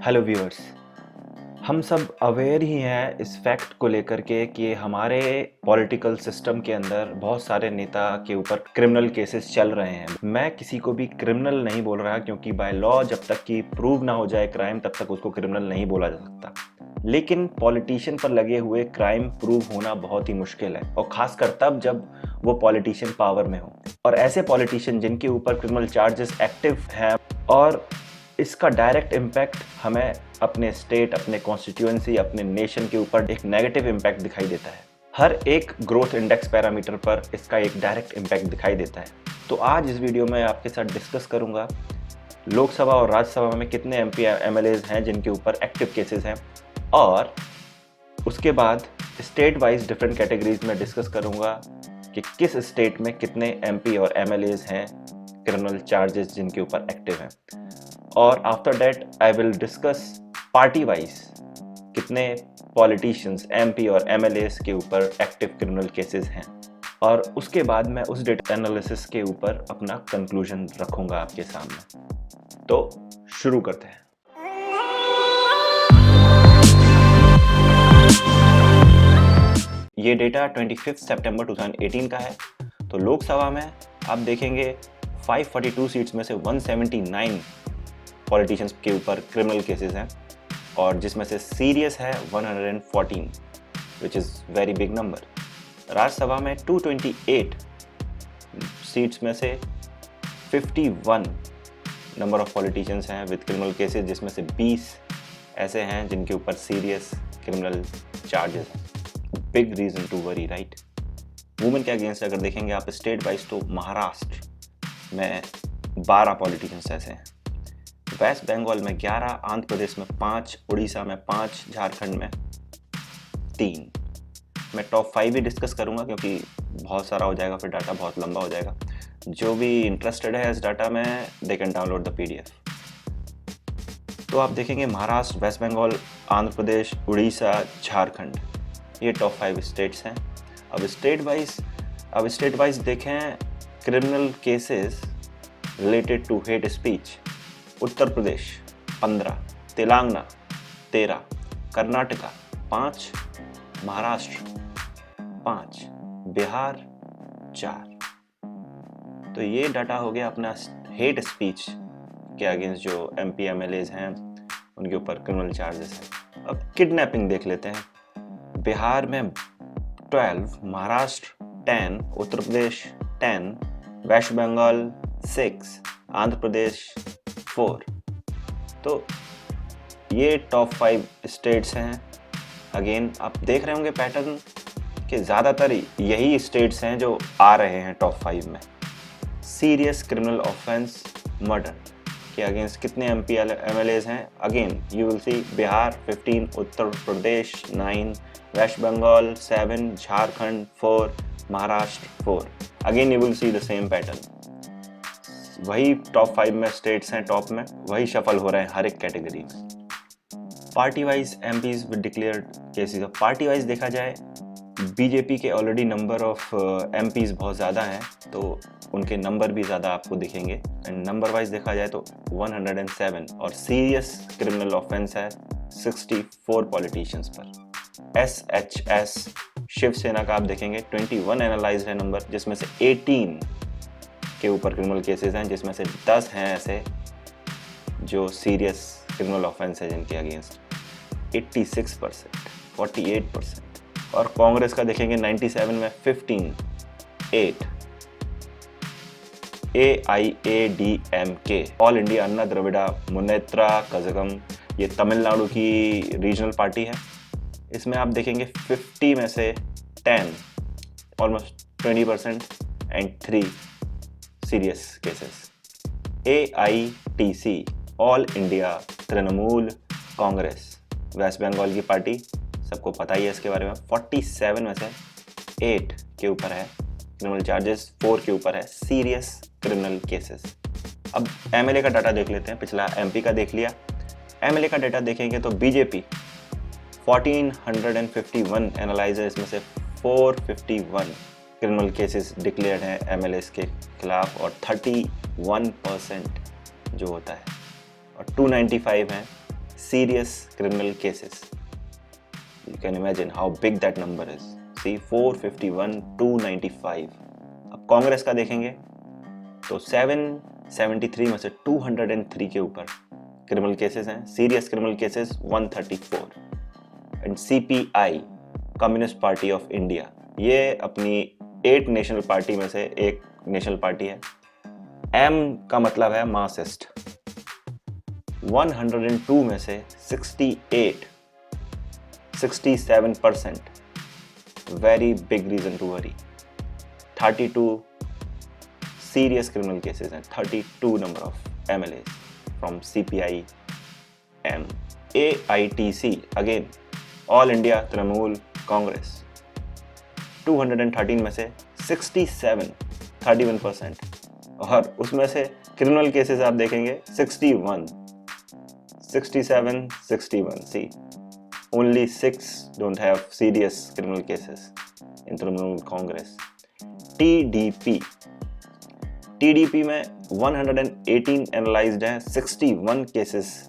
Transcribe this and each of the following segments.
Hello viewers. हम सब aware ही हैं इस फैक्ट को लेकर के कि हमारे पॉलिटिकल सिस्टम के अंदर बहुत सारे नेता के ऊपर क्रिमिनल केसेस चल रहे हैं। मैं किसी को भी क्रिमिनल नहीं बोल रहा क्योंकि बाय लॉ जब तक कि प्रूव ना हो जाए क्राइम तब तक उसको क्रिमिनल नहीं बोला जा सकता। लेकिन पॉलिटिशियन पर लगे हुए क्राइम प्रूव होना बहुत ही मुश्किल है और खासकर तब जब वो पॉलिटिशियन पावर में हो। और ऐसे पॉलिटिशियन जिनके ऊपर क्रिमिनल चार्जेस एक्टिव हैं और इसका डायरेक्ट इम्पैक्ट हमें अपने स्टेट, अपने कॉन्स्टिट्यूएंसी, अपने नेशन के ऊपर एक नेगेटिव इम्पैक्ट दिखाई देता है। हर एक ग्रोथ इंडेक्स पैरामीटर पर इसका एक डायरेक्ट इम्पैक्ट दिखाई देता है। तो आज इस वीडियो में आपके साथ डिस्कस करूंगा लोकसभा और राज्यसभा में कितने एमपी एमएलएज हैं जिनके ऊपर एक्टिव केसेस हैं, और उसके बाद स्टेट वाइज डिफरेंट कैटेगरीज में डिस्कस करूंगा कि किस स्टेट में कितने एमपी और एमएलएज हैं क्रिमिनल चार्जेस जिनके ऊपर एक्टिव हैं। और after that I will discuss party wise कितने पॉलिटिशियंस एमपी और एमएलएस के ऊपर एक्टिव क्रिमिनल केसेस हैं, और उसके बाद मैं उस डेटा एनालिसिस के ऊपर अपना कंक्लूजन रखूंगा आपके सामने। तो शुरू करते हैं। ये डेटा 25 सितंबर 2018 का है। तो लोकसभा में आप देखेंगे 542 सीट्स में से 179 पॉलिटिशियंस के ऊपर क्रिमिनल केसेस हैं, और जिसमें से सीरियस है 114, which is very big number. Rajya Sabha में 228 सीट्स में से 51 नंबर ऑफ पॉलिटिशियंस हैं विद क्रिमिनल केसेस, जिसमें से 20 ऐसे हैं जिनके ऊपर सीरियस क्रिमिनल चार्जेस हैं। Big reason to worry, right. Women के अगेंस्ट अगर देखेंगे आप स्टेट वाइज, तो महाराष्ट्र में 12 पॉलिटिशियंस ऐसे हैं, वेस्ट बंगाल में 11, आंध्र प्रदेश में 5, उड़ीसा में 5, झारखंड में 3। मैं टॉप 5 भी डिस्कस करूंगा क्योंकि बहुत सारा हो जाएगा, फिर डाटा बहुत लंबा हो जाएगा। जो भी इंटरेस्टेड है इस डाटा में, they can download the PDF. तो आप देखेंगे महाराष्ट्र, वेस्ट बंगाल, आंध्र प्रदेश, उड़ीसा, झारखंड, ये टॉप 5 स्टेट्स हैं। अब स्टेट वाइज देखें criminal cases related to hate speech. Uttar Pradesh 15, Telangana 13, Karnataka 5, Maharashtra 5, Bihar 4। तो ये डाटा हो गया अपना हेट स्पीच के अगेंस्ट जो एमपी एमएलएज हैं उनके ऊपर क्रिमिनल चार्जेस हैं। अब किडनैपिंग देख लेते हैं। बिहार में 12, महाराष्ट्र 10, उत्तर प्रदेश 10, वेस्ट बंगाल 6, आंध्र प्रदेश 4। तो ये टॉप 5 स्टेट्स हैं। अगेन आप देख रहे होंगे पैटर्न कि ज़्यादातर यही स्टेट्स हैं जो आ रहे हैं टॉप 5 में। सीरियस क्रिमिनल ऑफेंस मर्डर के अगेंस्ट कितने एमपी एमएलएज हैं? Again you will see Bihar 15, Uttar Pradesh 9, West Bengal 7, Jharkhand 4, Maharashtra 4। Again you will see the same pattern. वही टॉप 5 में स्टेट्स हैं, टॉप में वही शफल हो रहे हैं हर एक कैटेगरी में। Party wise MPs with declared cases. Party wise देखा जाए बीजेपी के ऑलरेडी नंबर ऑफ एमपीज बहुत ज़्यादा हैं, तो उनके नंबर भी ज़्यादा आपको दिखेंगे। एंड नंबर वाइज देखा जाए तो 107, और सीरियस क्रिमिनल ऑफेंस है 64 पॉलिटिशियंस पर। SHS शिवसेना का आप देखेंगे 21 एनालाइज्ड है नंबर, जिसमें से 18 के ऊपर क्रिमिनल केसेस हैं, जिसमें से 10 हैं ऐसे जो सीरियस क्रिमिनल ऑफेंस है जिनके अगेंस्ट 86%, 48%। और कांग्रेस का देखेंगे 97 में 15, 8। AIADMK, ऑल इंडिया अन्ना द्रविड़ा मुनेत्रा कज़गम, ये तमिलनाडु की रीजनल पार्टी है। इसमें आप देखेंगे 50 में से 10, almost 20%, and 3 serious cases. AITC, all India Trinamool Congress, West Bengal की पार्टी, सबको पता ही है इसके बारे में। 47 में से 8 के ऊपर है क्रिमिनल चार्जेस, 4 के ऊपर है सीरियस क्रिमिनल केसेस। अब एमएलए का डाटा देख लेते हैं। पिछला एमपी का देख लिया, एमएलए का डाटा देखेंगे तो बीजेपी 1451 एनालाइजर, इसमें से 451 क्रिमिनल केसेस डिक्लेयर्ड हैं एमएलएस के खिलाफ, और 31% जो होता है, और 295 हैं serious criminal cases. You can imagine how big that number is. See 451, 295. अब कांग्रेस का देखेंगे तो 773 में से 203 के ऊपर क्रिमिनल केसेस हैं. Serious criminal cases 134. And CPI communist party of India, ये अपनी 8 नेशनल पार्टी में से एक नेशनल पार्टी है. M का मतलब है मार्क्सिस्ट. 102 में से 67%. Very big reason to worry. 32 serious criminal cases and 32 number of MLAs from CPI M. AITC again All India Trinamool Congress, 213 में से 31%. और उसमें से क्रिमिनल केसेस आप देखेंगे 61. See, only 6 don't have serious criminal cases in Trinamool Congress. TDP में 118 analysed हैं, 61 cases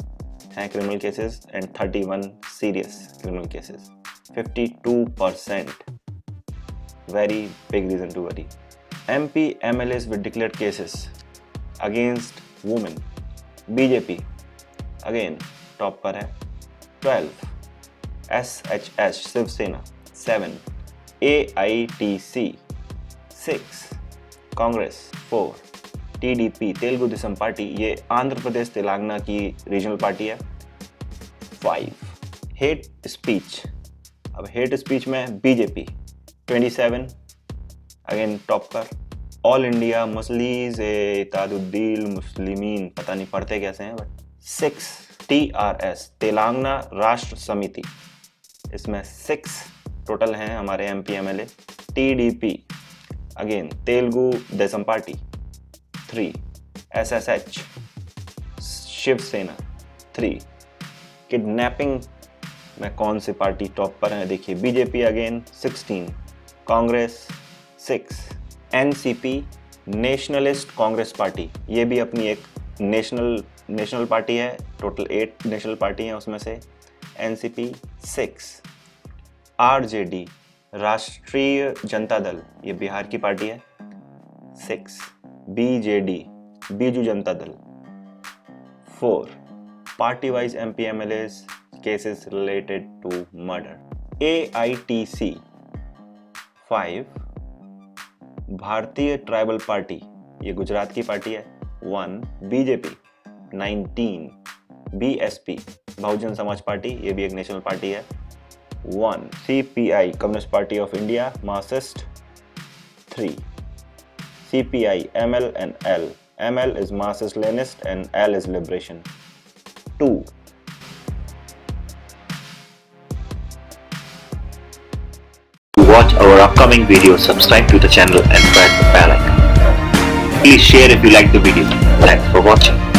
हैं criminal cases and 31 serious criminal cases. 52%. Very big reason to worry. MP MLAs with declared cases against women. BJP again top पर है 12. SHS Shiv Sena 7. AITC 6. Congress 4. TDP Telugu Desam party, ये आंध्र प्रदेश तेलंगाना की regional party है 5. Hate speech. अब hate speech में BJP 27 again top पर. All India Majlis Ittehadul Muslimeen, पता नहीं पढ़ते कैसे हैं बट 6. TRS तेलंगाना राष्ट्र समिति, इसमें 6 टोटल हैं हमारे MP MLA. TDP again Telugu Desam party 3. SSH Shiv Sena 3. Kidnapping में कौन सी पार्टी टॉप पर है देखिए, BJP again 16. Congress 6. NCP nationalist Congress party, ये भी अपनी एक नेशनल पार्टी है. टोटल 8 नेशनल पार्टी हैं उसमें से. NCP 6. RJD राष्ट्रीय जनता दल, ये बिहार की पार्टी है 6. BJD Biju Janata Dal 4. Party wise MP MLAs cases related to murder. AITC 5. भारतीय ट्राइबल पार्टी, ये गुजरात की पार्टी है 1. BJP 19. BSP Bahujan Samaj party, ये भी एक नेशनल पार्टी है 1. CPI communist party of India Marxist 3. CPI ML and L. ML is Marxist Leninist and L is Liberation 2. To watch our upcoming videos, subscribe to the channel and press the bell icon. Please share if you like the video. Thanks for watching.